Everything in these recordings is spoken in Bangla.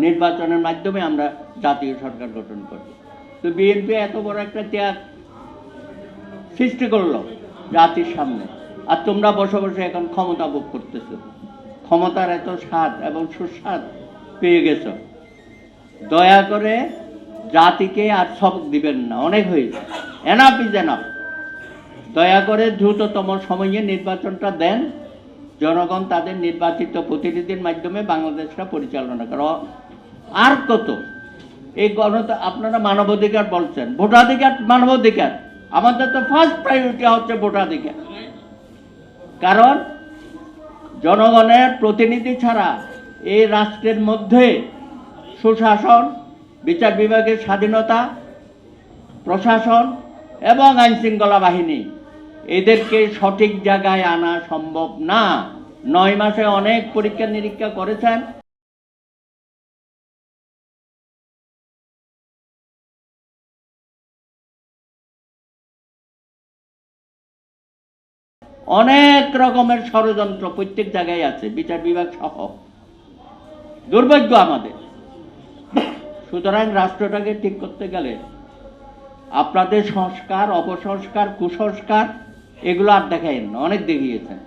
নির্বাচনের মাধ্যমে আমরা জাতীয় সরকার গঠন করব। তো বিএনপি এত বড় একটা ত্যাগ সৃষ্টি করলো জাতির সামনে, আর তোমরা বসে বসে এখন ক্ষমতা ভোগ করতেছো, ক্ষমতার এত স্বাদ এবং সুস্বাদ পেয়ে গেছো। দয়া করে জাতিকে আর সবক দিবেন না, অনেক হয়েছে, এনাফ ইজ এনাফ। দয়া করে দ্রুততম সময়ে নির্বাচনটা দেন, জনগণ তাদের নির্বাচিত প্রতিনিধির মাধ্যমে বাংলাদেশটা পরিচালনা করো। আর কত এই আপনারা মানবাধিকার বলছেন, ভোটাধিকার মানবাধিকার, আমাদের তো ফার্স্ট প্রায়োরিটি হচ্ছে ভোটাধিকার। কারণ জনগণের প্রতিনিধি ছাড়া এই রাষ্ট্রের মধ্যে সুশাসন, বিচার বিভাগের স্বাধীনতা, প্রশাসন এবং আইনশৃঙ্খলা বাহিনী এদেরকে সঠিক জায়গায় আনা সম্ভব না। 9 মাসে অনেক পরীক্ষা নিরীক্ষা করেছেন, অনেক রকমের ষড়যন্ত্র প্রত্যেক জায়গায় আছে, বিচার বিভাগ সহ। দুর্ভাগ্য আমাদের। সুতরাং রাষ্ট্রটাকে ঠিক করতে গেলে আপনাদের সংস্কার, অপসংস্কার, কুসংস্কার এগুলো আর দেখাইন না, অনেক দেখিয়েছেন।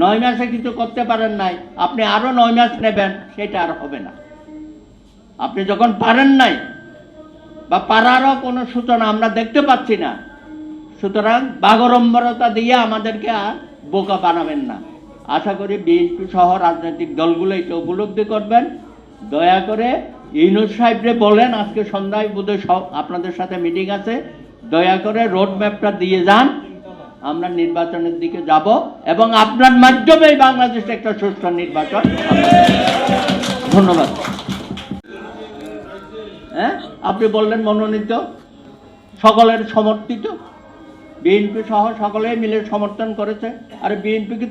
9 মাসে কিছু করতে পারেন নাই, আপনি আরো 9 মাস নেবেন, সেটা আর হবে না। আপনি যখন পারেন নাই বা পারারও কোনো সূচনা আমরা দেখতে পাচ্ছি না, সুতরাং বাগড়ম্বরতা দিয়ে আমাদেরকে আর বোকা বানাবেন না। আশা করি বিএনপি সহ রাজনৈতিক দলগুলো এটা উপলব্ধি করবেন। দয়া করে ইউনূস সাহেবরে বলেন, আজকে সন্ধ্যায় বোধহয় সব আপনাদের সাথে মিটিং আছে, দয়া করে রোড ম্যাপটা দিয়ে যান, আমরা নির্বাচনের দিকে যাব এবং আপনার মাধ্যমেই বাংলাদেশে একটা সুষ্ঠু নির্বাচন। ধন্যবাদ। হ্যাঁ, আপনি বললেন মনোনীত, সকলের সমর্থিত, বিএনপি সহ সকলে মিলে সমর্থন করেছে। আর বিএনপি কি